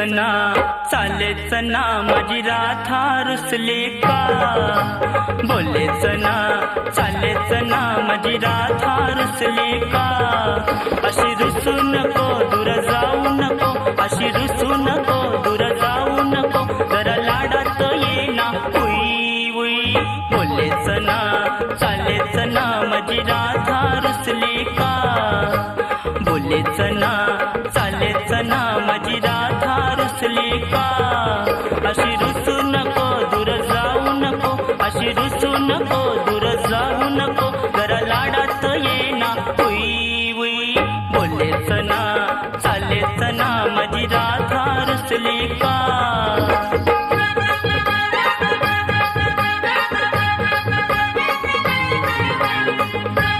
ना चालेच ना माझी राधा रुसली का, बोलेच ना चालेच ना माझी राधा रुसली का. अशी रुसू नको दूर जाऊ नको, अशी रुसू नको दूर जाऊ नको, जरा लाडात ये ना उई उई. बोलेच ना चालेच ना माझी राधा